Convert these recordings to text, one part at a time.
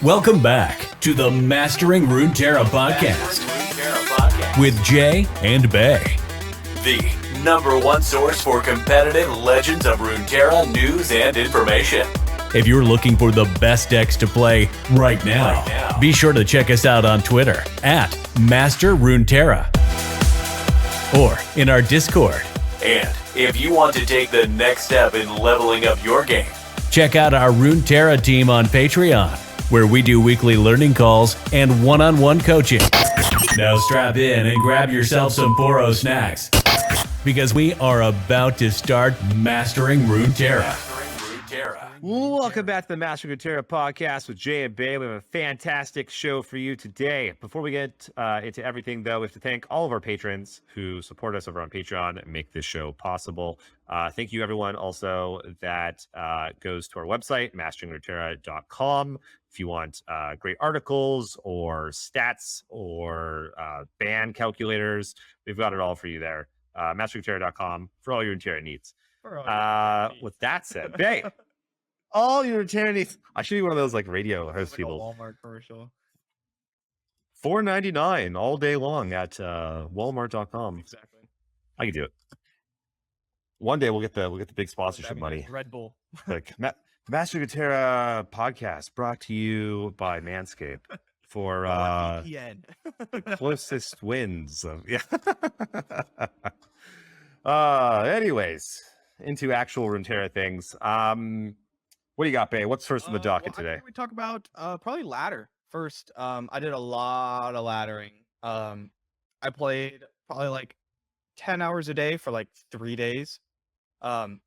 Welcome back to the Mastering Runeterra podcast with Jay and Bay, the #1 source for competitive Legends of Runeterra news and information. If you're looking for the best decks to play right now, be sure to check us out on Twitter at Master Runeterra or in our Discord. And if you want to take the next step in leveling up your game, check out our Runeterra team on Patreon, where we do weekly learning calls and one-on-one coaching. Now strap in and grab yourself some Poros snacks, because we are about to start Mastering Runeterra. Welcome back to the Mastering Runeterra podcast with Jay and Bay. We have a fantastic show for you today. Before we get into everything, though, we have to thank all of our patrons who support us over on Patreon and make this show possible. Thank you, everyone, also that goes to our website, masteringruneterra.com. If you want great articles or stats or ban calculators, we've got it all for you there. Masteringruneterra.com for all your Runeterra needs. With that said, Bay, all your Runeterra needs. I should be one of those like radio host like people. A Walmart commercial. $4.99 all day long at Walmart.com. Exactly. I can do it. One day we'll get the big sponsorship money. Red Bull. Like Master Runeterra podcast brought to you by Manscaped for VPN. closest wins of anyways, into actual Runeterra things. What do you got, Bay? What's first on the docket today? We talk about probably ladder first. I did a lot of laddering. I played probably like 10 hours a day for like 3 days. Trying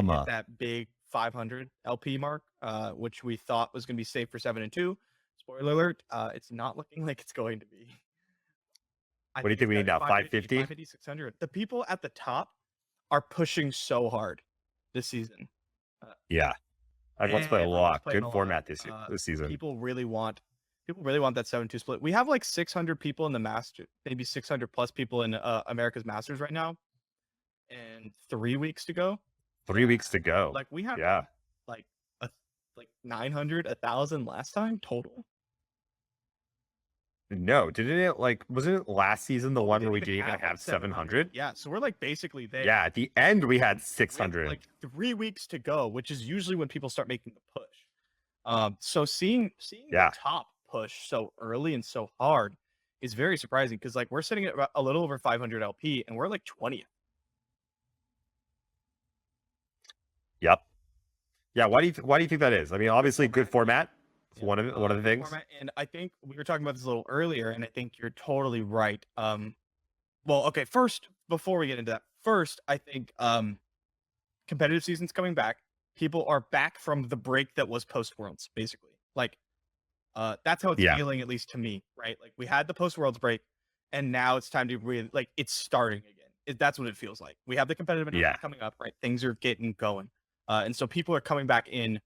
to hit that big 500 LP mark, which we thought was going to be safe for 7 and 2. Spoiler alert, it's not looking like it's going to be. What do you think we need now? 550? 550, 600. The people at the top are pushing so hard this season. Yeah. Let's play a lot. Good a format lot. this season. People really want that 7-2 split. We have like 600 people in the Master, maybe 600 plus people in America's Masters right now, and 3 weeks to go. 3 weeks to go. Like we have like 900, 1,000 last time total. No, wasn't it last season the one where we didn't even have 700? Yeah, so we're like basically there. Yeah, at the end we had 600. Like 3 weeks to go, which is usually when people start making the push. So seeing the top push so early and so hard is very surprising, because like we're sitting at a little over 500 LP and we're like 20th. Yep. Yeah. Why do you think that is? I mean, obviously, good format. It's one of the things. And I think we were talking about this a little earlier, and I think you're totally right. Well, okay. First, before we get into that, I think competitive season's coming back. People are back from the break that was post Worlds, basically. Like, that's how it's feeling, at least to me, right? Like we had the post Worlds break, and now it's time to really it's starting again. That's what it feels like. We have the competitive announcement coming up, right? Things are getting going, and so people are coming back in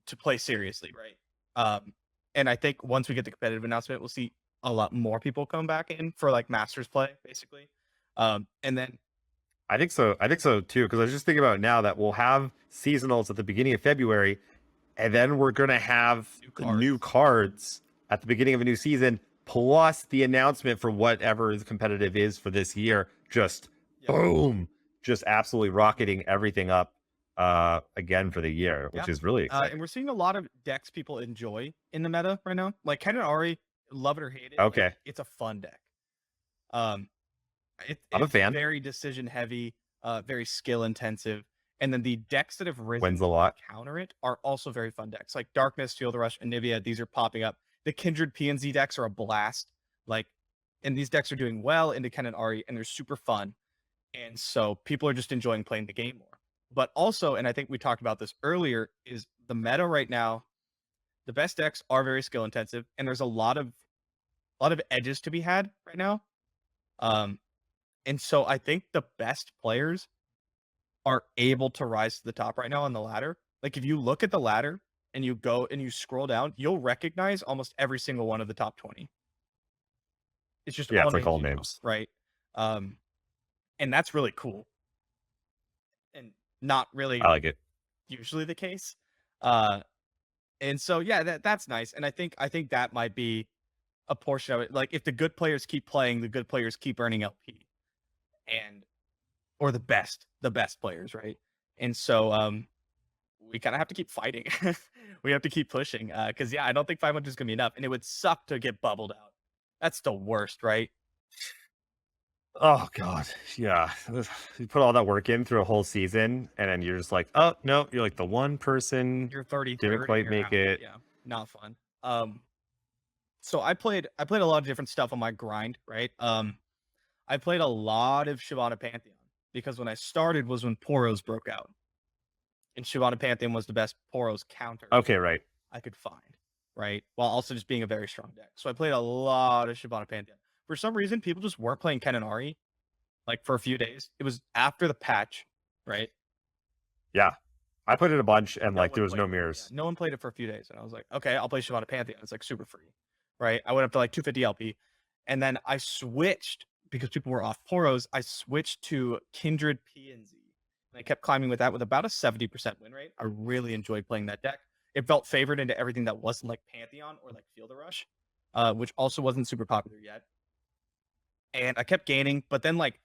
to play seriously, right? And I think once we get the competitive announcement, we'll see a lot more people come back in for like Masters play, basically. And then I think so too, because I was just thinking about it now that we'll have seasonals at the beginning of February, and then we're gonna have new cards at the beginning of a new season, plus the announcement for whatever the competitive is for this year. Just boom, just absolutely rocketing everything up again for the year, which is really exciting. And we're seeing a lot of decks people enjoy in the meta right now, like Ken and Ahri, love it or hate it. Okay, it's a fun deck. I'm a fan. Very decision heavy, very skill intensive, and then the decks that have wins a lot counter it are also very fun decks, like Darkness, Field Rush, and Nivea. These are popping up. The Kindred PNZ decks are a blast, and these decks are doing well into Ken and Ahri, and they're super fun, and so people are just enjoying playing the game more. But also, and I think we talked about this earlier, is the meta right now, the best decks are very skill intensive, and there's a lot of edges to be had right now. And so I think the best players are able to rise to the top right now on the ladder. Like if you look at the ladder and you go and you scroll down, you'll recognize almost every single one of the top 20. It's just it's like all names, right? And that's really cool. And not really I like it. Usually the case. And so yeah, that's nice. And I think that might be a portion of it. Like if the good players keep playing, the good players keep earning LP, and or the best players, right? And so we kind of have to keep fighting. We have to keep pushing because yeah, I don't think 500 is gonna be enough, and it would suck to get bubbled out. That's the worst, right? Oh God, yeah. You put all that work in through a whole season, and then you're just like, oh no, you're like the one person You're 30, didn't quite make it. Yeah, not fun. So I played a lot of different stuff on my grind, right? I played a lot of Shyvana Pantheon because when I started was when Poros broke out, and Shyvana Pantheon was the best Poros counter Okay, right. I could find, right? While also just being a very strong deck. So I played a lot of Shyvana Pantheon. For some reason, people just weren't playing Kennen Ahri, like for a few days. It was after the patch, right? Yeah, I played it a bunch, and No like one there was played no it. mirrors. Yeah, no one played it for a few days, and I was like, okay, I'll play Shyvana Pantheon. It's like super free, right? I went up to like 250 LP, and then I switched because people were off Poros. I switched to Kindred PNZ, and I kept climbing with that with about a 70% win rate. I really enjoyed playing that deck. It felt favored into everything that wasn't like Pantheon or like Field of Rush, which also wasn't super popular yet. And I kept gaining, but then like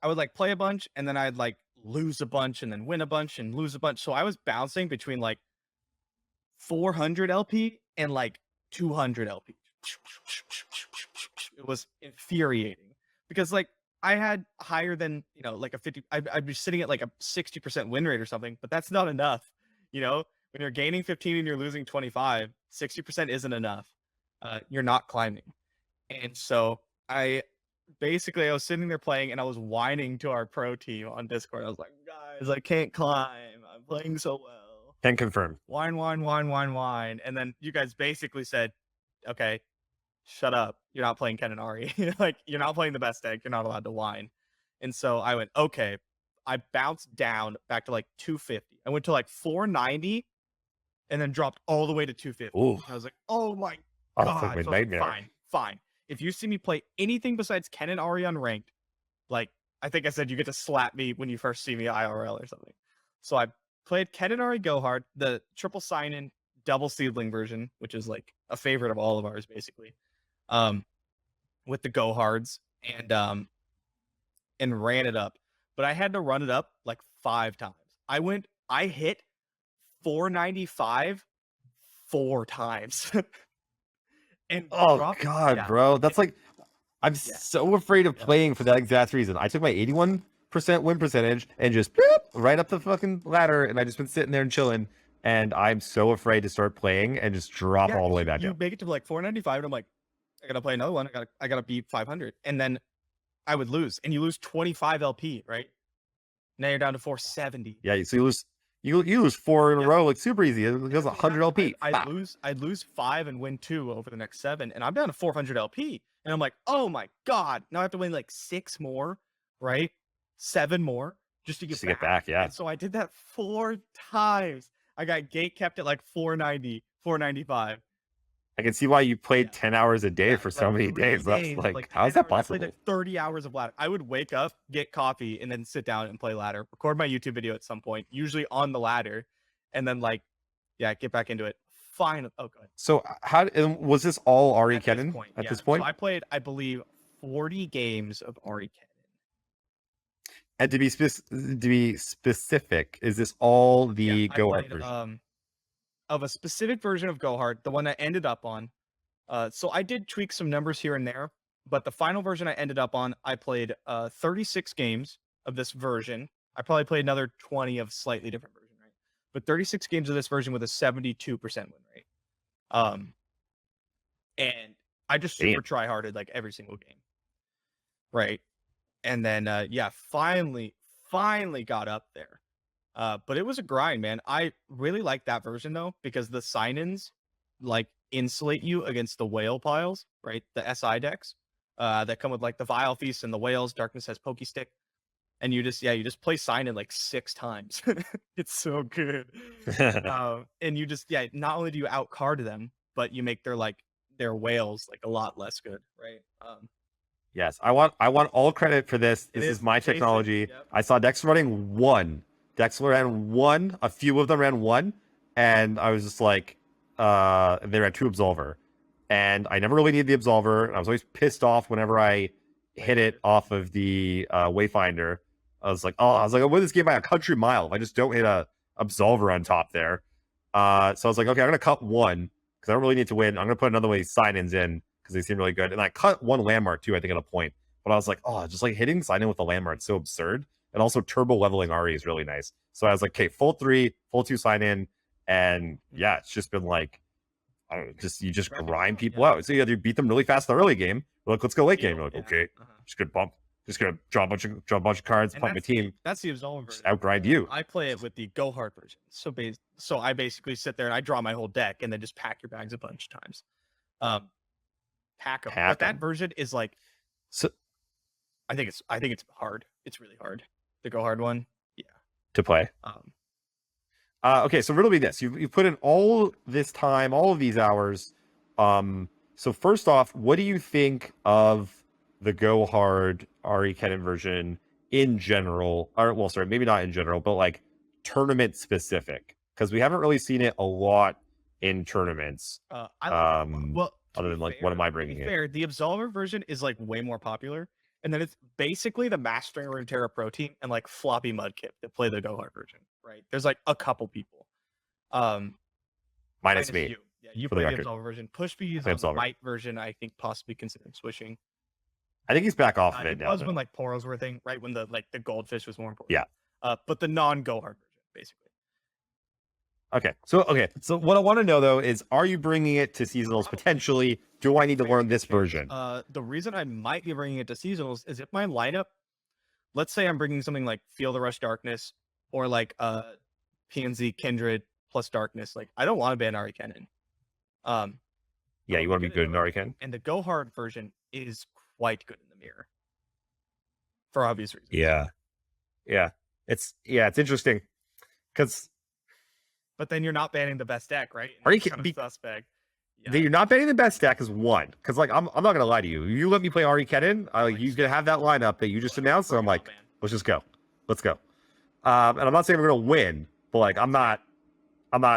I would like play a bunch, and then I'd like lose a bunch, and then win a bunch, and lose a bunch. So I was bouncing between like 400 LP and like 200 LP. It was infuriating because like I had higher than, you know, like a 50, I'd be sitting at like a 60% win rate or something, but that's not enough. You know, when you're gaining 15 and you're losing 25, 60% isn't enough. You're not climbing. And so I was sitting there playing, and I was whining to our pro team on Discord. I was like, guys, I can't climb. I'm playing so well. Can confirm. Whine. And then you guys basically said, okay, shut up. You're not playing Kennen Ahri. Like, you're not playing the best deck. You're not allowed to whine. And so I went, okay. I bounced down back to like 250. I went to like 490 and then dropped all the way to 250. Ooh. I was like, oh my Oh, God. it's like my So I was nightmare. fine. If you see me play anything besides Kennen Ahri unranked, like I think I said, you get to slap me when you first see me IRL or something. So I played Kennen Ahri Go Hard, the triple sign-in double seedling version, which is like a favorite of all of ours, basically. With the Go Hards and ran it up. But I had to run it up like 5 times. I hit 495 4 times. And Oh God, bro. That's like, I'm so afraid of playing for that exact reason. I took my 81% win percentage and just right up the fucking ladder, and I just been sitting there and chilling. And I'm so afraid to start playing and just drop all the way back you down. make it to like 495, and I'm like, I gotta play another one. I gotta beat 500, and then I would lose, and you lose 25 LP, right? Now you're down to 470. Yeah, so you lose 4 in a row like super easy. It goes 100 LP. I'd lose 5 and win 2 over the next 7, and I'm down to 400 LP, and I'm like, oh my God, now I have to win like 6 more, right? 7 more just to get back. Yeah. And so I did that 4 times. I got gate kept at like 490, 495. I can see why you played 10 hours a day for so many days. That's like, how is that possible? I played like 30 hours of ladder. I would wake up, get coffee, and then sit down and play ladder. Record my YouTube video at some point, usually on the ladder, and then like, get back into it. Fine. Oh, good. So was this all Ahri Kennen at this point? So I played, I believe, 40 games of Ahri Kennen. And to be specific, is this all the Go Hard version? Of a specific version of Go Hard, the one I ended up on. So I did tweak some numbers here and there, but the final version I ended up on, I played 36 games of this version. I probably played another 20 of slightly different version, right? But 36 games of this version with a 72% win rate. And I just super try-harded like every single game, right? And then finally got up there. But it was a grind, man. I really like that version though, because the sign-ins like insulate you against the whale piles, right? The SI decks that come with like the Vile Feast and the whales. Darkness has Pokestick, and you just play sign-in like 6 times. It's so good. And you just not only do you outcard them, but you make their whales like a lot less good, right? Yes, I want all credit for this. This is my technology. Yep. I saw decks running 1. Decks ran 1. A few of them ran 1, and I was just like, and they had 2 Absolver. And I never really needed the Absolver. And I was always pissed off whenever I hit it off of the Wayfinder. I was like, I win this game by a country mile if I just don't hit a Absolver on top there. So I was like, okay, I'm going to cut 1 because I don't really need to win. I'm going to put another one of these sign-ins in because they seem really good. And I cut 1 landmark too, I think, at a point. But I was like, just like hitting sign-in with a landmark is so absurd. And also turbo leveling Ahri is really nice. So I was like, okay, full 3, full 2 sign-in. And yeah, it's just been like, I don't know, you just grind people out. So you beat them really fast in the early game. You're like, let's go late game. You're like, okay, just gonna draw a bunch of cards, pump my team. That's the Absolver version. Outgrind you. I play it with the Go Hard version. So I basically sit there and I draw my whole deck and then just pack your bags a bunch of times. Pack them. But that version is like, so I think it's hard. It's really hard. The Go Hard one, yeah, to play. Okay, so riddle me this: you put in all this time, all of these hours. So first off, what do you think of the Go Hard Ahri Kennen version in general? Or well, sorry, maybe not in general, but like tournament specific, because we haven't really seen it a lot in tournaments. Well, other than like, what am I bringing in? Fair, the Absolver version is like way more popular, and then it's basically the Mastering Runeterra Pro team and like Floppy Mudkip that play the Go Hard version, right? There's like a couple people. Minus me. You. Yeah, you play the Absolver version. Pushby is on the Might version, I think, possibly considering switching. I think he's back off of it now. It was when like Poros were a thing, right? When the goldfish was more important. Yeah. But the non-Go Hard version, basically. Okay. So what I want to know though is, are you bringing it to seasonals potentially? Do I need to learn this version? The reason I might be bringing it to seasonals is if my lineup, let's say I'm bringing something like Feel the Rush Darkness or like PNZ Kindred plus Darkness. Like I don't want to ban Ahri Kennen. Yeah, you want to be good in Ahri Kennen. And the Go Hard version is quite good in the mirror, for obvious reasons. Yeah. It's interesting because. But then you're not banning the best deck, right? Are you kind of suspect? Yeah. You're not banning the best deck is one, because like I'm not gonna lie to you. You let me play Ahri Kennen, you can have that lineup that you just announced, and I'm like, let's just go, let's go. And I'm not saying we're gonna win, but like I'm not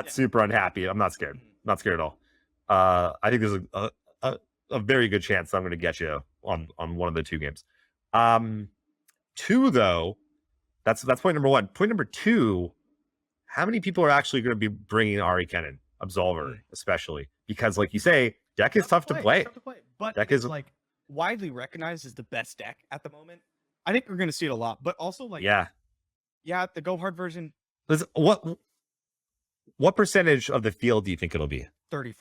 super unhappy. I'm not scared. Not scared at all. I think there's a very good chance I'm gonna get you on one of the 2 games. 2 though, that's point number 1. Point number 2. How many people are actually going to be bringing Ahri Kennen, Absolver, especially? Because, like you say, deck is tough to play. But deck is like widely recognized as the best deck at the moment. I think we're going to see it a lot. But also, like, yeah, the Go Hard version. What percentage of the field do you think it'll be? 35%.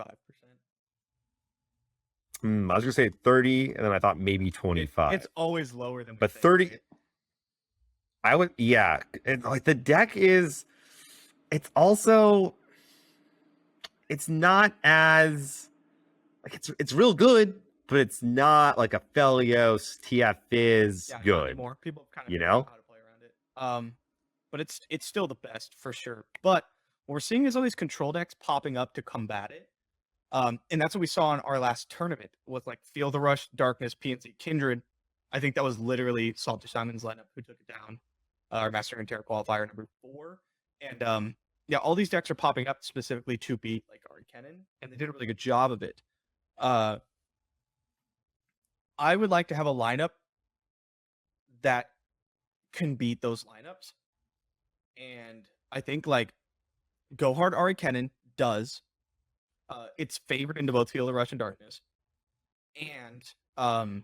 I was going to say 30, and then I thought maybe 25. It's always lower than. But 30. Right? I would, yeah. And like the deck is. It's also, it's not as, like, it's real good, but it's not like a Felios, TF is good. More people kind of know how to play around it. But it's still the best for sure. But what we're seeing is all these control decks popping up to combat it. And that's what we saw in our last tournament with like Feel the Rush, Darkness, PNC, Kindred. I think that was literally Salty Simon's lineup who took it down. Our Master and Terror qualifier number 4. And yeah, all these decks are popping up specifically to beat like Ahri Kennen, and they did a really good job of it. I would like to have a lineup that can beat those lineups. And I think like Go Hard Ahri Kennen does. It's favored into both Feel the Rush and Darkness. And how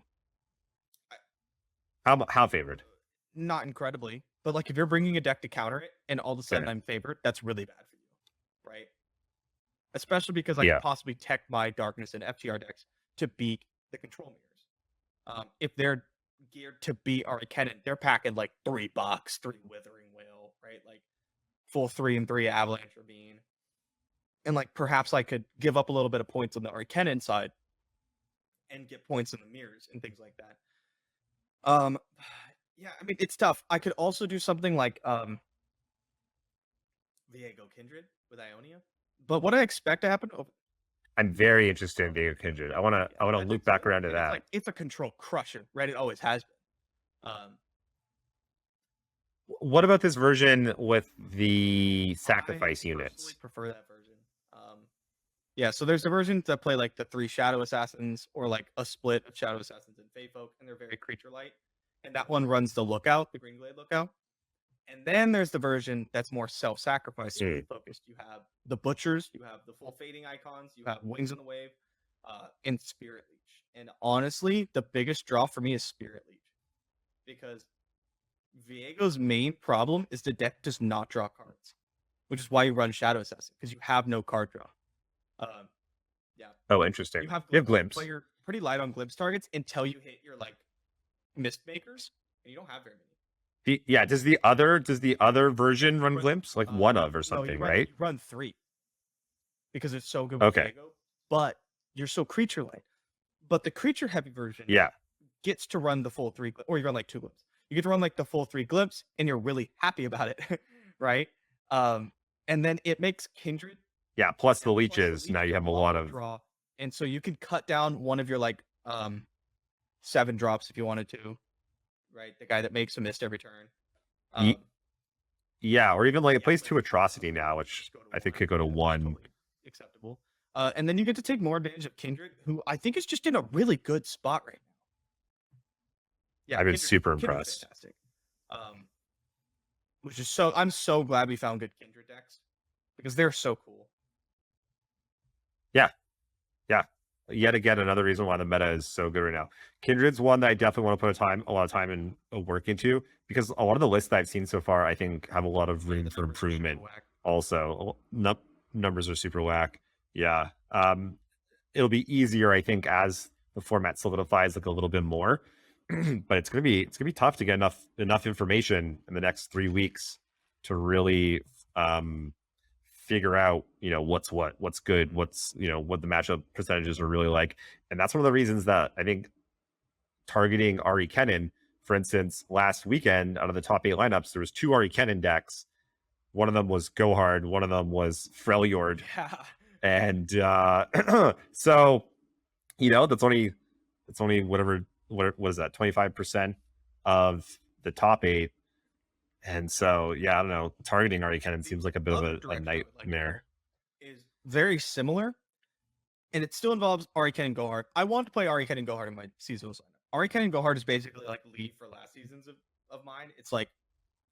favored? Not incredibly. But like if you're bringing a deck to counter it and all of a sudden I'm favored, that's really bad for you, right? Especially because I could possibly tech my Darkness and FTR decks to beat the control mirrors. If they're geared to beat Ahri Kennen, they're packing like 3 Box, 3 Withering Will, right? Like full 3 and 3 Avalanche Ravine. And like perhaps I could give up a little bit of points on the Ahri Kennen side and get points in the mirrors and things like that. Yeah, I mean, it's tough. I could also do something like Viego Kindred with Ionia. But what I expect to happen... I'm very interested in Viego Kindred. I want to loop back around to that. It's a control crusher, right? It always has been. What about this version with the sacrifice units? I prefer that version. Yeah, so there's the versions that play like the 3 Shadow Assassins or like a split of Shadow Assassins and Fey Folk, and they're very creature light. And that one runs the Lookout, the Green Glade Lookout. And then there's the version that's more self-sacrifice focused. You have the Butchers, you have the full fading icons, you have Wings on the Wave, and Spirit Leech. And honestly, the biggest draw for me is Spirit Leech. Because Viego's main problem is the deck does not draw cards, which is why you run Shadow Assassin, because you have no card draw. Yeah. Oh, interesting. You have glimpse. But you're pretty light on glimpse targets until you hit your like mist makers, and you don't have very many. Does the other version run glimpse, like one of or something, right? You run 3 because it's so good. Okay. With Viego, but you're so creature light. But the creature heavy version, gets to run the full 3, or you run like 2 glimpse. You get to run like the full 3 glimpse, and you're really happy about it, right? And then it makes Kindred. Yeah, plus the leeches. Now you have a lot of draw, and so you can cut down one of your like 7 drops if you wanted to, right? The guy that makes a mist every turn. Yeah, or even like it plays 2 atrocity now, which I think could go to 1. Totally acceptable. And then you get to take more advantage of Kindred, who I think is just in a really good spot right now. Yeah, I've been super impressed. Fantastic. Which is I'm so glad we found good Kindred decks because they're so cool. Yeah. Yet again, another reason why the meta is so good right now. Kindred's one that I definitely want to put a lot of time and work into, because a lot of the lists that I've seen so far, I think, have a lot of room for improvement. Also, numbers are super whack. Yeah. It'll be easier, I think, as the format solidifies like a little bit more. But it's gonna be tough to get enough information in the next 3 weeks to really figure out, what's good, what's, what the matchup percentages are really like. And that's one of the reasons that I think targeting Ahri Kennen, for instance, last weekend, out of the top 8 lineups, there was 2 Ahri Kennen decks. One of them was Go Hard, one of them was Freljord. Yeah. And so, that's only what is that, 25% of the top 8. And so, yeah, I don't know. Targeting Ahri Kennen seems like a bit of a nightmare. Is very similar, and it still involves Ahri Kennen Go Hard. I want to play Ahri Kennen Go Hard in my seasonal lineup. Ahri Kennen Go Hard is basically like lead for last seasons of mine. It's like,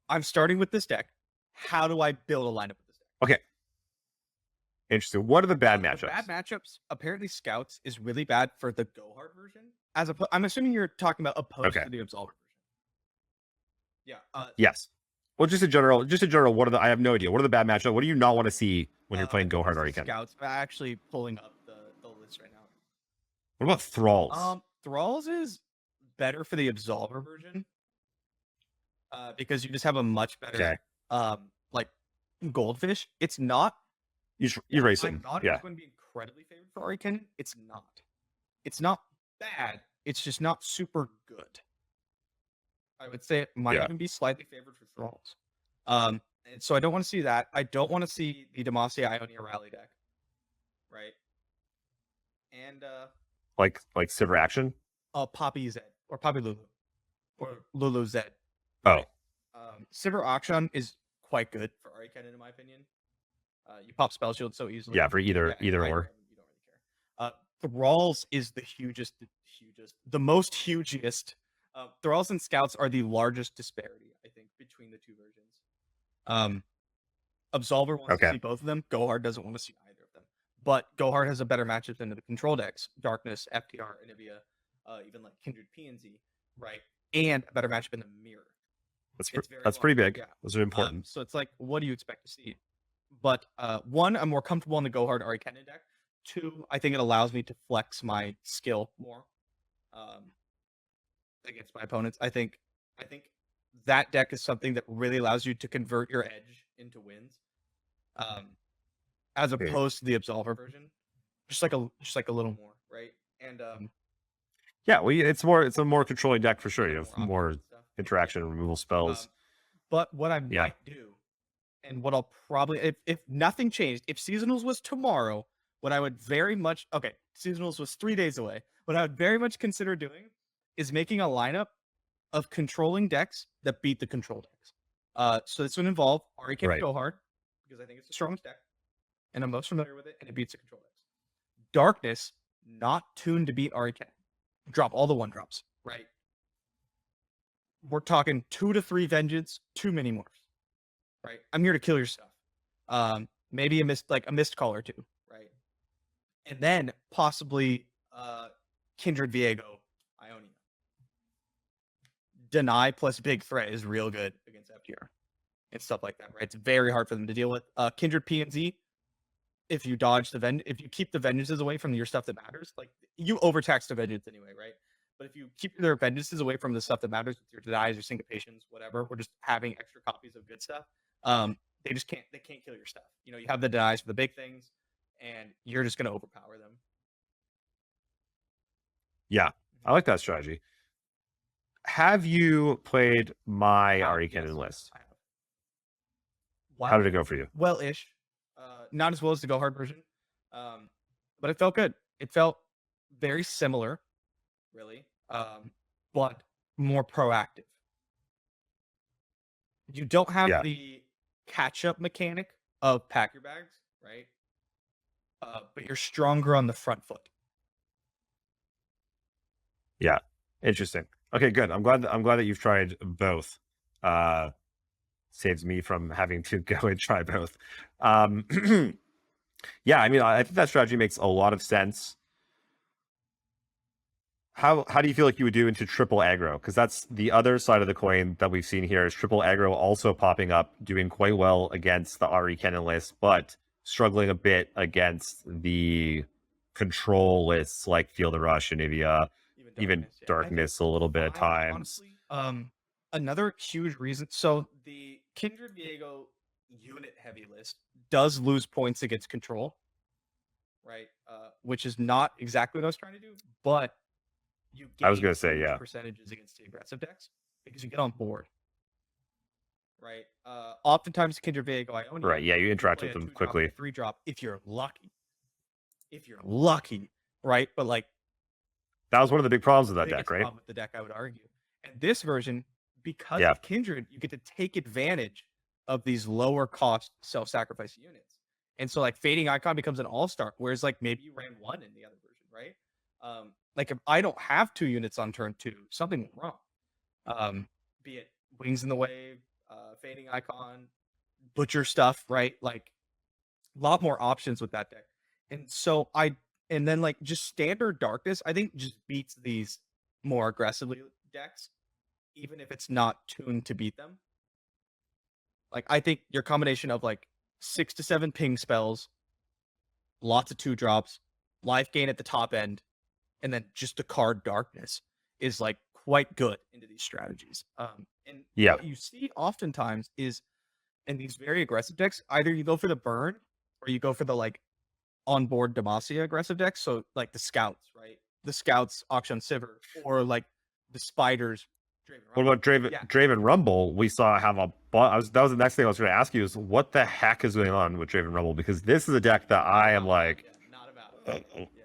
I'm starting with this deck. How do I build a lineup with this deck? Okay. Interesting. What are the bad matchups? Bad matchups. Apparently, Scouts is really bad for the Go Hard version. I'm assuming you're talking about opposed to the Absolver version. Yeah. Yes. Well, just a general. I have no idea. What are the bad matchups? What do you not want to see when you're playing Go Hard Ahri Kennen? Scouts. I'm actually pulling up the list right now. What about Thralls? Thralls is better for the Absolver version. Because you just have a much better like Goldfish. It's not erasing. I'm not going to be incredibly favored for Ahri Kennen. It's not. It's not bad. It's just not super good. I would say it might even be slightly favored for Thralls. And so I don't want to see that. I don't want to see the Demacia Ionia rally deck. Right? And like Sivir Action? Poppy Zed or Poppy Lulu. Or Lulu Zed. Oh. Sivir Action is quite good for Ahri Kennen, in my opinion. You pop Spell Shield so easily. Yeah, for either or. You don't really care. Thralls is the most hugest. Thralls and Scouts are the largest disparity, I think, between the 2 versions. Absolver wants to see both of them. Go Hard doesn't want to see either of them. But Go Hard has a better matchup than the control decks. Darkness, FTR, Anivia, even like Kindred PNZ, right? And a better matchup in the mirror. That's pretty big. Yeah. Those are important. So it's like, what do you expect to see? But 1, I'm more comfortable in the Go Hard Ahri Kennen deck. 2, I think it allows me to flex my skill more against my opponents. I think that deck is something that really allows you to convert your edge into wins, as opposed to the Absolver version. Just like a little more, right? And it's a more controlling deck for sure. You have more interaction, removal spells. But what I might do, and what I'll probably, if nothing changed, if Seasonals was tomorrow, what I would very much, Seasonals was 3 days away, what I would very much consider doing is making a lineup of controlling decks that beat the control decks. So this would involve Ahri Kennen Go Hard, because I think it's the strongest deck, and I'm most familiar with it, and it beats the control decks. Darkness, not tuned to beat Ahri Kennen. Drop all the 1-drops, right? We're talking 2 to 3 vengeance, 2 mini morphs, right? I'm here to kill your stuff. Maybe a mist call or 2, right? And then possibly Kindred Viego Ionia. Deny plus big threat is real good against FTR and stuff like that, right? It's very hard for them to deal with. Kindred PNZ, if you dodge if you keep the vengeances away from your stuff that matters, like you overtax the vengeance anyway, right? But if you keep their vengeances away from the stuff that matters, your denies, your syncopations, whatever, or just having extra copies of good stuff, they can't kill your stuff. You know, you have the denies for the big things, and you're just gonna overpower them. Yeah, I like that strategy. Have you played my Ahri Kennen list? I have. Wow. How did it go for you? Well-ish. Not as well as the Go Hard version, but it felt good. It felt very similar, really, but more proactive. You don't have the catch-up mechanic of pack your bags, right? But you're stronger on the front foot. Yeah, interesting. Okay, good. I'm glad that you've tried both. Saves me from having to go and try both. Yeah, I mean, I think that strategy makes a lot of sense. How do you feel like you would do into triple aggro? Because that's the other side of the coin that we've seen here is triple aggro also popping up, doing quite well against the Ahri Kennen list, but struggling a bit against the control lists like Field of Rush and Ivia, even Darkness a little bit at times. Honestly, another huge reason. So the Kindred Viego unit heavy list does lose points against control, right? Which is not exactly what I was trying to do, but you gain I was going to say, yeah, percentages against the aggressive decks because you get on board, right? Oftentimes Kindred Viego Ionia, right? Yeah, you interact with them quickly. 3-drop if you're lucky. Right? But like that was one of the big problems with that deck, right? With the deck, I would argue. And this version, because of Kindred, you get to take advantage of these lower cost self-sacrifice units. And so like Fading Icon becomes an all-star, whereas like maybe you ran 1 in the other version, right? Like if I don't have 2 units on turn 2, something went wrong. Be it Wings in the Wave, Fading Icon, Butcher stuff, right? Like a lot more options with that deck. And then like just standard Darkness, I think just beats these more aggressively decks, even if it's not tuned to beat them. Like I think your combination of like 6 to 7 ping spells, lots of 2-drops, life gain at the top end, and then just the card Darkness is like quite good into these strategies. And what you see oftentimes is in these very aggressive decks, either you go for the burn or you go for the like onboard Demacia aggressive decks. So like the Scouts, right? The Scouts Auction Sivir, or like the Spiders. What about Draven Rumble? We saw have a that was the next thing I was going to ask you is what the heck is going on with Draven Rumble? Because this is a deck that I am like,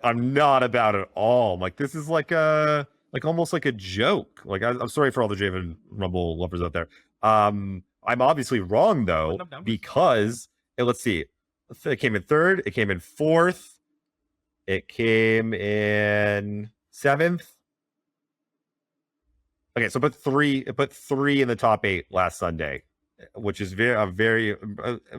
I'm not about at all. Like this is like almost like a joke. Like I'm sorry for all the Draven Rumble lovers out there. I'm obviously wrong though, because let's see, it came in 3rd, it came in 4th, it came in 7th. Okay, so it put 3 in the top 8 last Sunday, which is very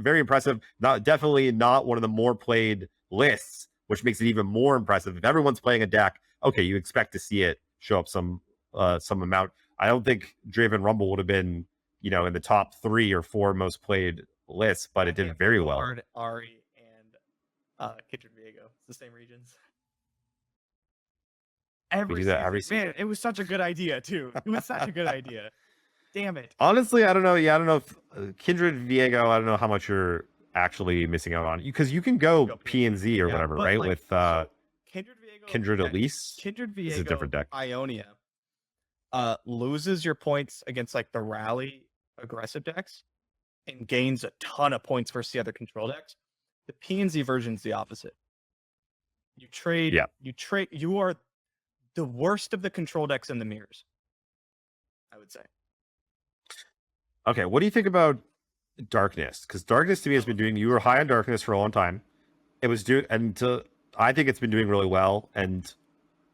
impressive. Definitely not one of the more played lists, which makes it even more impressive. If everyone's playing a deck, okay, you expect to see it show up some amount. I don't think Draven Rumble would have been, in the top 3 or 4 most played lists, but it did very well. Hard Ahri and Kindred Viego, it's the same regions. Man, it was such a good idea too. It was such a good idea. Damn it. Honestly, I don't know. Yeah, I don't know if Kindred Viego. I don't know how much you're actually missing out on, because you can go P and Z or whatever, right? Like, with Kindred Elise. Kindred Viego is a different deck. Ionia loses your points against like the rally aggressive decks and gains a ton of points versus the other control decks. The P and Z version's the opposite. You are the worst of the control decks in the mirrors, I would say. Okay, what do you think about Darkness? Because Darkness to me has been doing. You were high on Darkness for a long time. It was doing, and I think it's been doing really well, and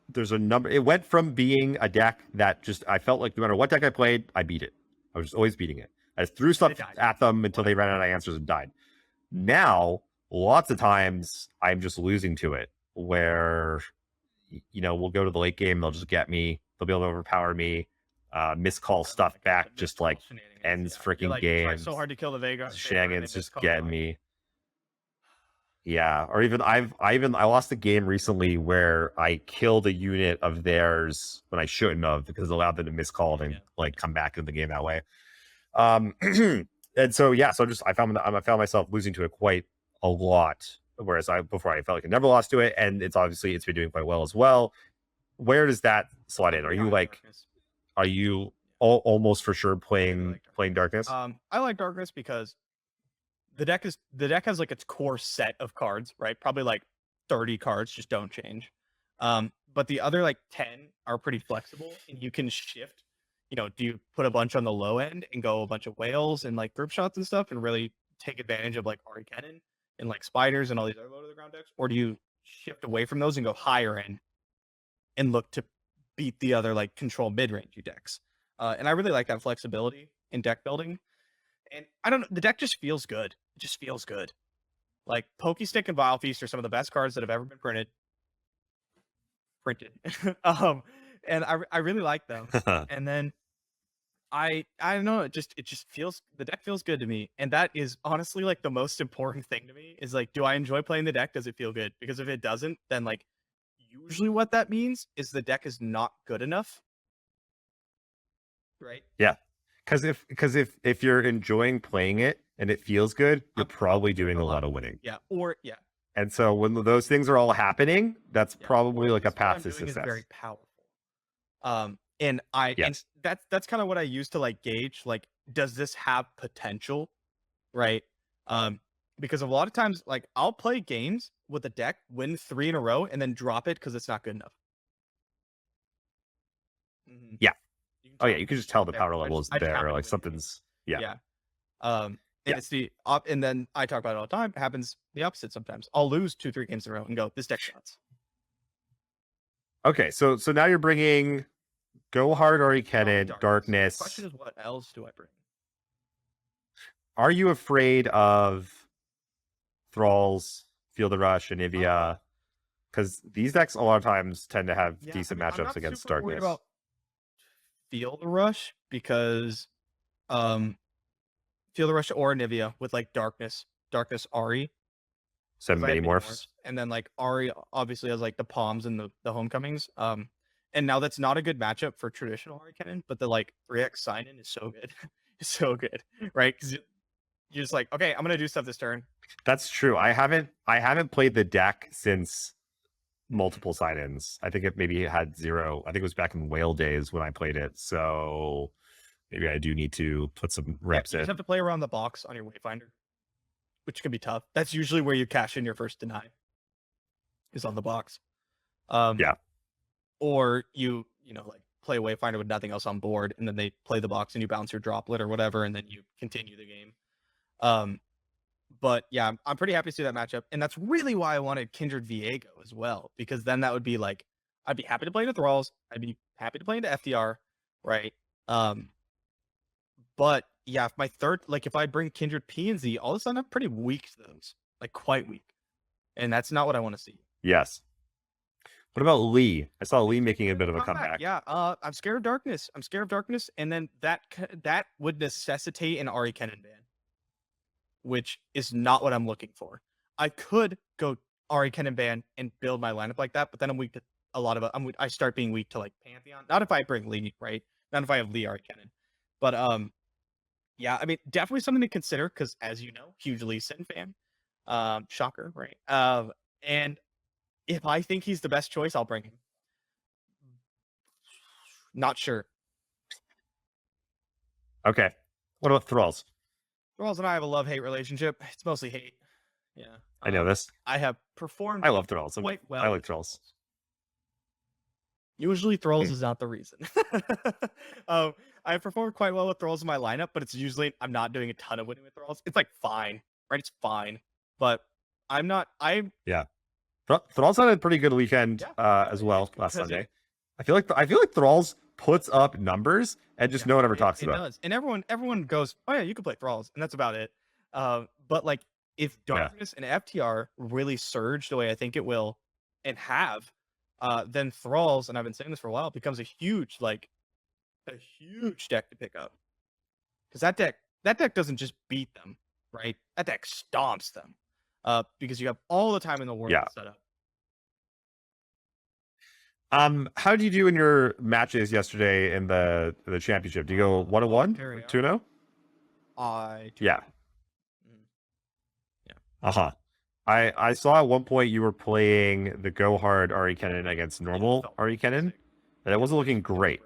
there's a number. It went from being a deck that just I felt like no matter what deck I played, I beat it. I was just always beating it. I just threw stuff at them until they ran out of answers and died. Now, lots of times I'm just losing to it, where we'll go to the late game, they'll just get me, they'll be able to overpower me, miscall stuff back, just like ends freaking games. So hard to kill the Vega. Shenanigans just getting me. Yeah, or even I lost a game recently where I killed a unit of theirs when I shouldn't have, because it allowed them to miscall and like come back into the game that way. And so I found myself losing to it quite a lot, whereas before I felt like I never lost to it, and it's been doing quite well as well. Where does that slide in? Are you almost for sure playing Darkness? I like Darkness because the deck has like its core set of cards, right? Probably like 30 cards, just don't change. But the other like 10 are pretty flexible, and you can shift. Do you put a bunch on the low end and go a bunch of whales and like group shots and stuff and really take advantage of like Ahri Kennen and like spiders and all these other low to the ground decks? Or do you shift away from those and go higher end and look to beat the other like control mid-range decks? And I really like that flexibility in deck building. And I don't know, the deck just feels good. It just feels good. Like Pokestick and Vile Feast are some of the best cards that have ever been printed. And I really like them. And then I don't know, it just feels, the deck feels good to me. And that is honestly like the most important thing to me, is like, do I enjoy playing the deck? Does it feel good? Because if it doesn't, then like usually what that means is the deck is not good enough. Right? Yeah. Because if you're enjoying playing it and it feels good, you're probably doing a lot of winning. Yeah. And so when those things are all happening, that's probably like a path to success. Is very powerful. And that's kind of what I use to like gauge, like, does this have potential? Right. Because a lot of times, like, I'll play games with a deck, win 3 in a row, and then drop it because it's not good enough. Mm-hmm. Yeah. You can just tell the power level is there. Like something's it's the and then I talk about it all the time. It happens the opposite sometimes. I'll lose 2-3 games in a row and go, this deck shots. Okay, so now you're bringing Go Hard Ahri Kennen, Darkness. The question is, what else do I bring? Are you afraid of Thralls, Field of Rush, and Anivia? Because these decks a lot of times tend to have decent matchups against Darkness. About Field of Rush, because Field of Rush or Anivia with like Darkness Ahri. 7 mini morphs. And then like Ahri obviously has like the Palms and the Homecomings. And now that's not a good matchup for traditional Ahri Kennen, but the like 3x sign-in is so good. It's so good, right? Because you're just like, okay, I'm gonna do stuff this turn. That's true. I haven't played the deck since multiple sign-ins. I think it maybe had 0. I think it was back in Whale days when I played it. So maybe I do need to put some reps in. You just have to play around the box on your Wayfinder, which can be tough. That's usually where you cash in your first deny, is on the box. Or you like play Wayfinder with nothing else on board, and then they play the box and you bounce your droplet or whatever, and then you continue the game. But yeah, I'm pretty happy to see that matchup. And that's really why I wanted Kindred Viego as well, because then that would be like, I'd be happy to play into Thralls. I'd be happy to play into FDR, right? But yeah, if I bring Kindred P and Z, all of a sudden I'm pretty weak to those, like quite weak. And that's not what I want to see. Yes. What about Lee? I saw Lee making a bit of a comeback. Yeah, I'm scared of Darkness. And then that would necessitate an Ahri Kennen ban, which is not what I'm looking for. I could go Ahri Kennen ban and build my lineup like that, but then I'm weak to a lot of it. I start being weak to like Pantheon. Not if I bring Lee, right? Not if I have Lee Ahri Kennen. But yeah, I mean, definitely something to consider, because as you know, huge Lee Sin fan. Shocker, right? And if I think he's the best choice, I'll bring him. Not sure. Okay. What about Thralls? Thralls and I have a love-hate relationship. It's mostly hate. Yeah. I know this. I have performed. I love Thralls. Quite well. I like Thralls. Usually Thralls is not the reason. I performed quite well with Thralls in my lineup, but it's usually I'm not doing a ton of winning with Thralls. It's like fine, right? It's fine. But I'm not. Thralls had a pretty good weekend as well last Sunday. I feel like Thralls puts up numbers and just no one ever talks about. It does, and everyone goes, "Oh yeah, you can play Thralls," and that's about it. But like, if Darkness and FTR really surge the way I think it will, and have, then Thralls, and I've been saying this for a while, becomes a huge deck to pick up. Because that deck doesn't just beat them, right? That deck stomps them. Because you have all the time in the world set up. How did you do in your matches yesterday in the championship? Do you go 1-1 or 2-0? Yeah. I saw at one point you were playing the Go Hard Ahri Kennen against normal Ahri Kennen, and it wasn't looking great.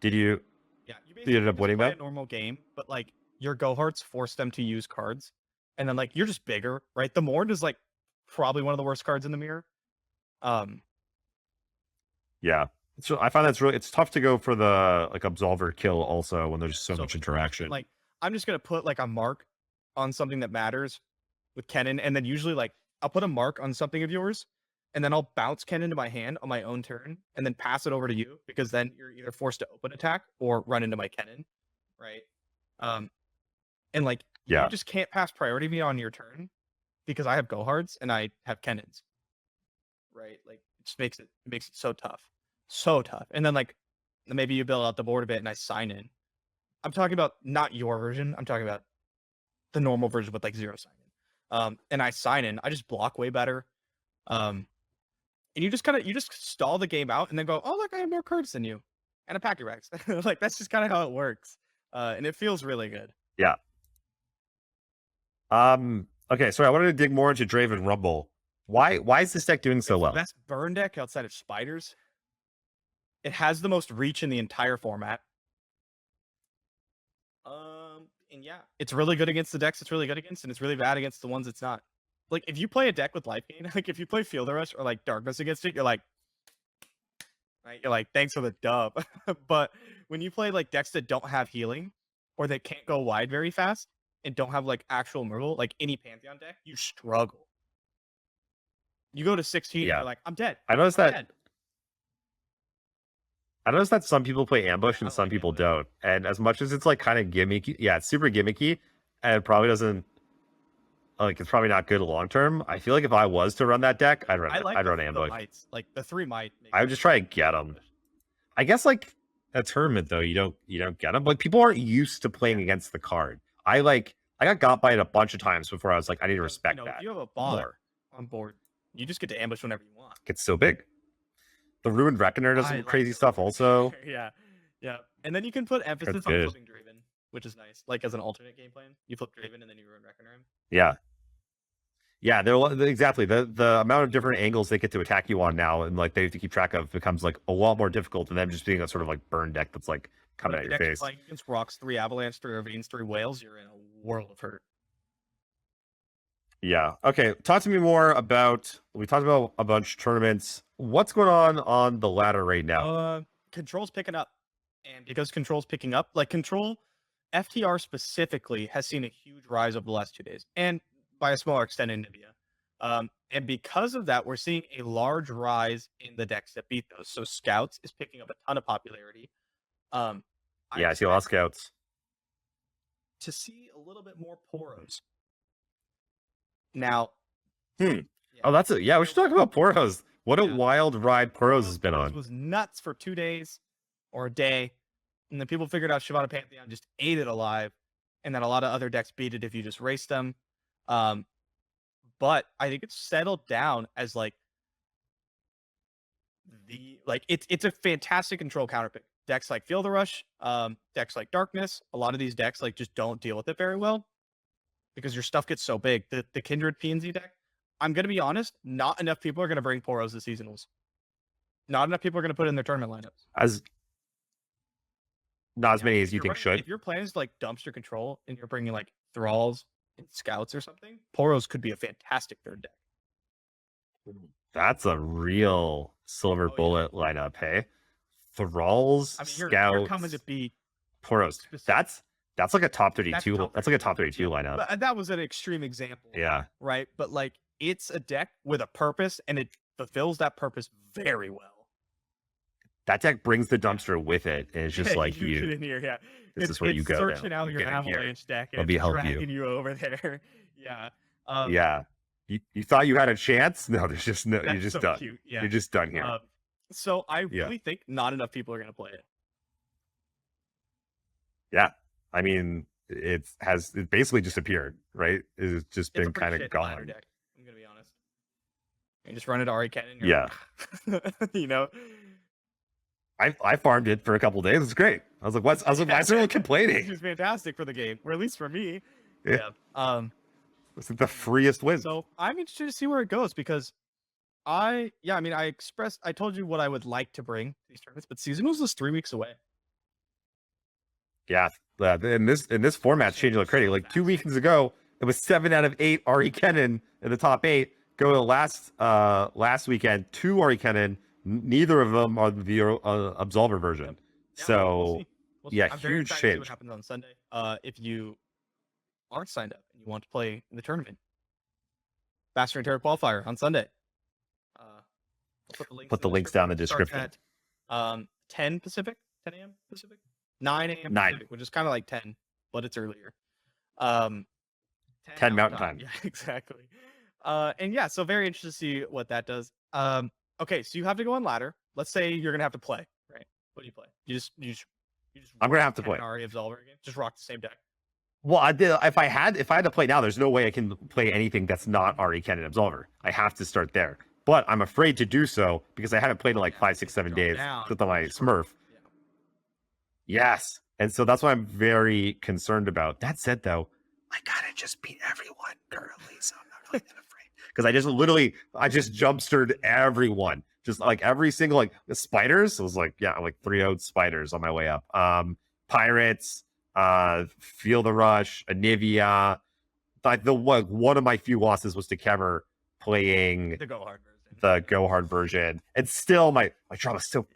Did you? Yeah, you ended up winning that? A normal game, but like your Go Hards force them to use cards, and then like you're just bigger, right? The Mord is like probably one of the worst cards in the mirror. Yeah. So I find it's tough to go for the like absolver kill also when there's so much interaction. Like I'm just gonna put like a mark on something that matters with Kennen, and then usually like I'll put a mark on something of yours, and then I'll bounce Kennen to my hand on my own turn, and then pass it over to you, because then you're either forced to open attack or run into my Kennen, right? And like you just can't pass priority me on your turn because I have Go Hards and I have Kennens, right? Like it just makes it so tough. So tough. And then like maybe you build out the board a bit and I sign in. I'm talking about not your version. I'm talking about the normal version with like 0 sign in. And I sign in. I just block way better. And you just stall the game out and then go, oh look, I have more cards than you, and a pack your Rex. Like that's just kind of how it works. And it feels really good. Yeah. Okay, so I wanted to dig more into Draven Rumble. Why is this deck doing so well? Best burn deck outside of Spiders. It has the most reach in the entire format. And yeah, it's really good against the decks it's really good against, and it's really bad against the ones it's not. Like if you play a deck with life gain, like if you play Field Rush or like Darkness against it, you're like, right? You're like, thanks for the dub. But when you play like decks that don't have healing or that can't go wide very fast and don't have like actual Myrtle, like any Pantheon deck, you struggle. You go to 16, you're like, I'm dead. I noticed that. I noticed that some people play ambush and some people don't. And as much as it's like kind of gimmicky, it's super gimmicky, and it probably doesn't like it's probably not good long term. I feel like if I was to run that deck, I'd run ambush. Like the 3 might. I would just try to get them. I guess like a tournament though, you don't get them. Like people aren't used to playing against the card. I got by it a bunch of times before I was like, I need to respect that. If you have a bot on board, you just get to ambush whenever you want. It's so big. The Ruined Reckoner does some crazy stuff also. Yeah. And then you can put emphasis on flipping Draven, which is nice. Like as an alternate game plan, you flip Draven and then you Ruined Reckoner him. Yeah, they're exactly the amount of different angles they get to attack you on now, and like they have to keep track of, becomes like a lot more difficult than them just being a sort of like burn deck that's like coming at your face. Like against Rocks, 3 Avalanche, 3 Ravines, 3 Whales, you're in a world of hurt. Yeah. Okay. Talk to me more about. We talked about a bunch of tournaments. What's going on the ladder right now? Control's picking up, and because Control's picking up, like Control, FTR specifically has seen a huge rise over the last 2 days, and by a smaller extent in Nibia. And because of that, we're seeing a large rise in the decks that beat those. So Scouts is picking up a ton of popularity. I see a lot of Scouts. To see a little bit more Poros. Now, Oh, that's it. Yeah, we should talk about Poros. What a wild ride Poros has been on. It was nuts for 2 days or a day, and then people figured out Shyvana Pantheon just ate it alive, and then a lot of other decks beat it if you just race them. But I think it's settled down as like it's a fantastic control counterpick. Decks like Field Rush, decks like Darkness, a lot of these decks like just don't deal with it very well because your stuff gets so big. The Kindred PNZ deck, I'm gonna be honest, not enough people are gonna bring Poros to seasonals. Not enough people are gonna put in their tournament lineups. Not as many as you think should. If your plan is like dumpster control and you're bringing like Thralls and Scouts or something, Poros could be a fantastic third deck. That's a real silver bullet lineup, hey? Thralls, Scouts, you're coming to beat Poros. That's like a top 32. That's like a top 32 lineup. But that was an extreme example. Yeah. Right. But like it's a deck with a purpose, and it fulfills that purpose very well. That deck brings the dumpster with it, and it's just like you get in here, yeah. This is where you go. Searching out your Avalanche deck and it's dragging you over there. Yeah. Yeah. You thought you had a chance? No, there's just no. You're just so done. Cute. Yeah. You're just done here. So I really think not enough people are going to play it. Yeah, I mean, it basically disappeared, right? It's just been kind of gone. Deck, I'm going to be honest. You just run it Ahri Kennen. Yeah. You know. I farmed it for a couple days. It's great. I was like, why is everyone complaining? It's fantastic for the game, or at least for me. Yeah. It's the freest win. So I'm interested to see where it goes because I told you what I would like to bring to these tournaments, but seasonals is 3 weeks away. Yeah. In this format changing like crazy. Like 2 weekends ago, it was 7 out of 8 Ahri Kennen in the top 8. Go to last weekend, 2 Ahri Kennen. Neither of them are the Absolver version. Yep. Yeah, so we'll see. I'm huge change. See what happens on Sunday. If you aren't signed up and you want to play in the tournament, Master Runeterra qualifier on Sunday. We'll put the links down in the description. At 10 Pacific, 10 a.m. Pacific, 9 a.m. Pacific, which is kind of like 10, but it's earlier. 10 Mountain time. Yeah, exactly. And yeah, so very interested to see what that does. Okay, so you have to go on ladder. Let's say you're gonna have to play, right? What do you play? You just I'm gonna have to play Ahri Absolver again. Just rock the same deck. Well, if I had to play now, there's no way I can play anything that's not Ahri Kennen Absolver. I have to start there. But I'm afraid to do so because I haven't played in like 5, 6, 7 days with my Smurf. Yeah. Yes. And so that's what I'm very concerned about. That said, though, I gotta just beat everyone currently, so I'm not really that afraid. Because I just jumpstered everyone. Just like every single, like the spiders. It was like, yeah, like 3-0 spiders on my way up. Pirates, Feel the Rush, Anivia. Like one of my few losses was to Kever playing the Go Hard version. And still my drama is so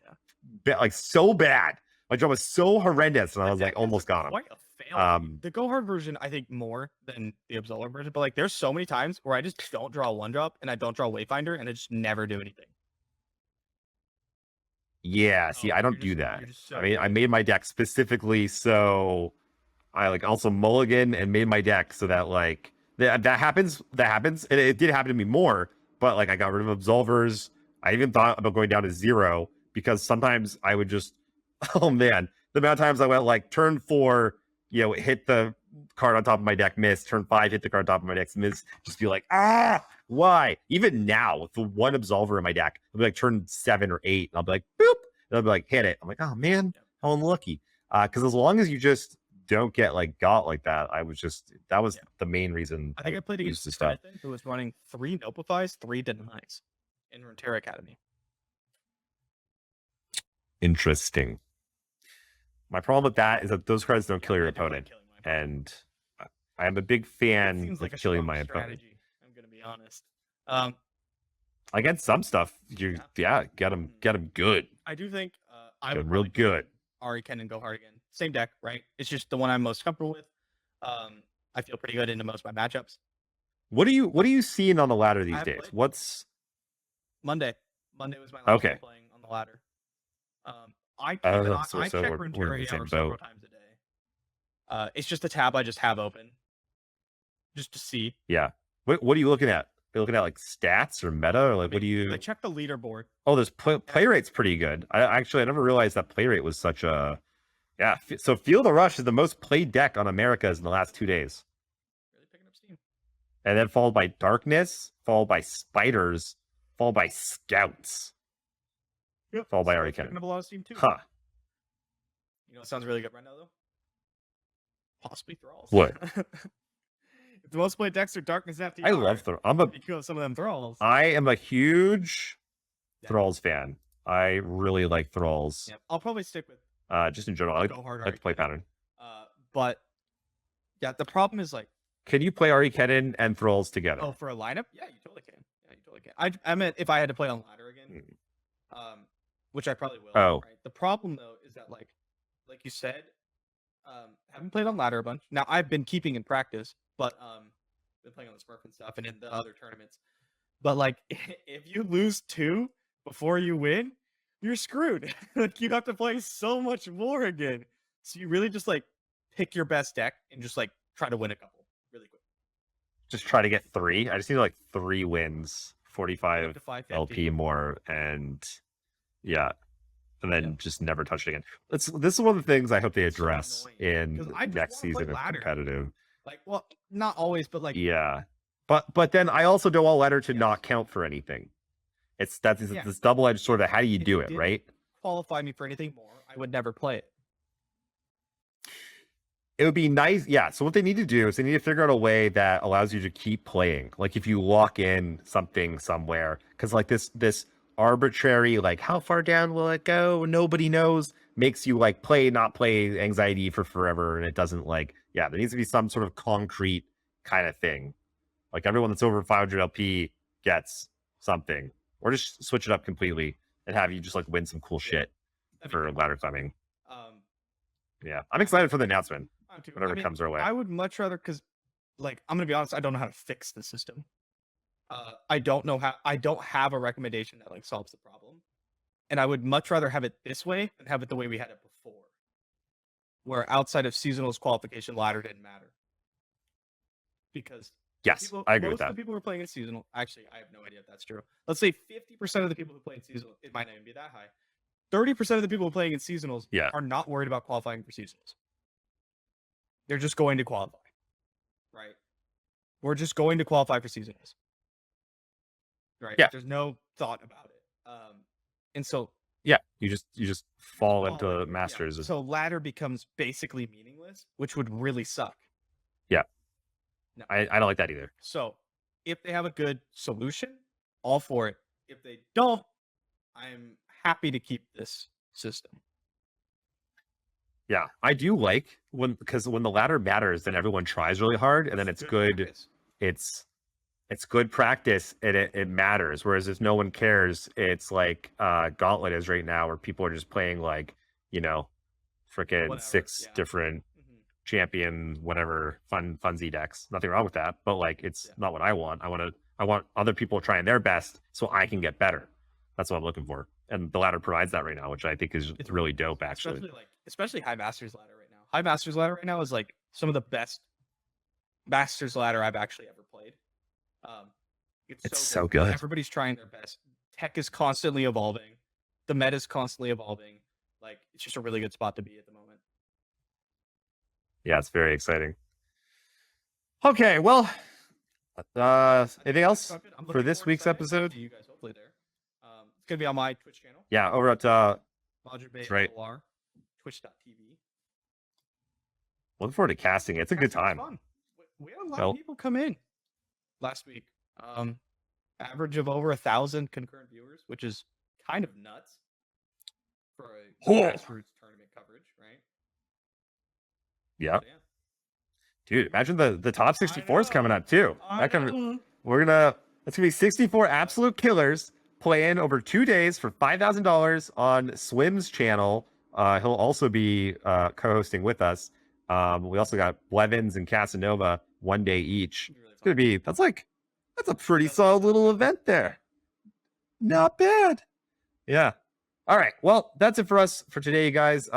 so bad. My drama is so horrendous, and I was like almost got him. Quite a fail. The Go Hard version, I think, more than the Absolver version. But like, there's so many times where I just don't draw one drop and I don't draw Wayfinder, and I just never do anything. Yeah, see, I don't do that. I mean, I made my deck specifically so I like also mulligan and made my deck so that like that happens. And it did happen to me more, but like I got rid of Absolvers. I even thought about going down to 0 because sometimes I would just, oh man, the amount of times I went like turn 4, hit the card on top of my deck, miss. Turn 5, hit the card on top of my deck, miss. Just be like, why? Even now, with the one Absolver in my deck, I'll be like turn 7 or 8, and I'll be like, boop, and I'll be like, hit it. I'm like, oh man, how unlucky. Because as long as you just don't get like got like that, that was the main reason. I think I played against Jonathan, who was running 3 Nopifies, 3 Denies in Runeterra Academy. Interesting. My problem with that is that those cards don't kill your opponent, and I am a big fan of killing my opponent. I'm gonna be honest. Against some stuff, get them good. I do think I would real good. Ahri Kennen Go Hard again. Same deck, right? It's just the one I'm most comfortable with. I feel pretty good into most of my matchups. What are you seeing on the ladder these days? What's Monday? Monday was my last time playing on the ladder. I check Runeterra several times a day. It's just a tab I just have open, just to see. Yeah. What are you looking at? Are you looking at like stats or meta, or like what do you? I check the leaderboard. Oh, this play rate's pretty good. I never realized that play rate was such a. Yeah. So Feel the Rush is the most played deck on Americas in the last 2 days. Really picking up steam. And then followed by Darkness, followed by Spiders, followed by Scouts. Yep. Followed by Ahri Kennen. Picking up a lot of steam too. Huh. You know what sounds really good right now though? Possibly Thralls. What? The most played decks are Darkness FTR. I love Thralls. You kill some of them Thralls. I am a huge Thralls fan. I really like Thralls. Yep. I'll probably stick with just in general. I like to play pattern. But yeah, the problem is like, can you play Ahri Kennen and Thralls together? Oh, for a lineup? Yeah, you totally can. Yeah, you totally can. I meant if I had to play on ladder again, which I probably will. Oh. Right? The problem though is that like you said, haven't played on ladder a bunch. Now I've been keeping in practice, but been playing on the Smurf and stuff and in the other tournaments. But like, if you lose 2 before you win, you're screwed. Like, you have to play so much more again. So you really just like pick your best deck and just like try to win a couple really quick. Just try to get 3. I just need like 3 wins, 45 Up to 550. LP more, and yeah, and then just never touch it again. This is one of the things I hope they It's so address annoying, in 'cause I just next wanna play season of ladder. competitive. Like, well, not always, but like, Yeah, but then I also don't want ladder to Yes. not count for anything. It's Yeah. this double-edged sword of how do you if do you it, didn't right? qualify me for anything more, I would never play it. It would be nice. Yeah. So what they need to do is they need to figure out a way that allows you to keep playing. Like if you lock in something somewhere, because like this arbitrary, like how far down will it go? Nobody knows, makes you like play, not play anxiety for forever. And it doesn't like, yeah, there needs to be some sort of concrete kind of thing. Like everyone that's over 500 LP gets something, or just switch it up completely and have you just like win some cool shit That'd be for great. ladder climbing. Um, Yeah. I'm excited for the announcement. I'm too. Whatever I mean, comes our way. I would much rather, because like, I'm gonna be honest, I don't know how to fix the system. I don't know how. I don't have a recommendation that like solves the problem, and I would much rather have it this way than have it the way we had it before, where outside of seasonals qualification ladder didn't matter. Because Yes, I agree with most of that. the people who are playing in seasonal, actually, I have no idea if that's true. Let's say 50% of the people who play in seasonal, it might not even be that high. 30% of the people playing in seasonals Yeah. are not worried about qualifying for seasonals. They're just going to qualify, right? We're just going to qualify for seasonals, right? Yeah. There's no thought about it. And so Yeah, you just fall Oh, into yeah. masters. So ladder becomes basically meaningless, which would really suck. Yeah. No. I don't like that either. So if they have a good solution, all for it. If they don't, I'm happy to keep this system. Yeah, I do like because when the ladder matters, then everyone tries really hard, and then it's good. practice. It's good practice, and it matters. Whereas if no one cares, it's like Gauntlet is right now, where people are just playing like freaking Whatever, 6 yeah. different Mhm. champion whatever funsy decks. Nothing wrong with that, but like it's not what I want. I want other people trying their best so I can get better. That's what I'm looking for, and the ladder provides that right now, which I think is It's really dope. Actually, especially high masters ladder right now. High masters ladder right now is like some of the best masters ladder I've actually ever played. It's so good. Everybody's trying their best. Tech is constantly evolving. The meta is constantly evolving. Like, it's just a really good spot to be at the moment. Yeah, it's very exciting. Okay, well, anything else I'm for looking this forward to week's signing up episode? to you guys, hopefully there. It's gonna be on my Twitch channel. Yeah, over at Roger Bay that's right. LR, twitch.tv. Looking forward to casting it. It's a good Casting was time. fun. We had a lot Well- of people come in last week. Average of over 1,000 concurrent viewers, which is kind of nuts for a grassroots tournament coverage, right? Yeah, So, yeah. dude, imagine the top 64 is coming up too. That's gonna be 64 absolute killers playing over 2 days for $5,000 on Swim's channel. He'll also be co-hosting with us. We also got Blevins and Casanova 1 day each. It's gonna be that's a pretty solid little event there. Not bad. Yeah. All right. Well, that's it for us for today, you guys.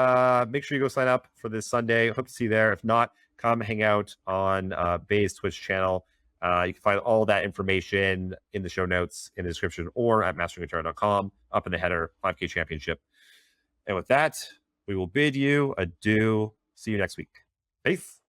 Make sure you go sign up for this Sunday. Hope to see you there. If not, come hang out on Bay's Twitch channel. You can find all that information in the show notes in the description or at masteringguitar.com up in the header 5K championship. And with that, we will bid you adieu. See you next week. Peace.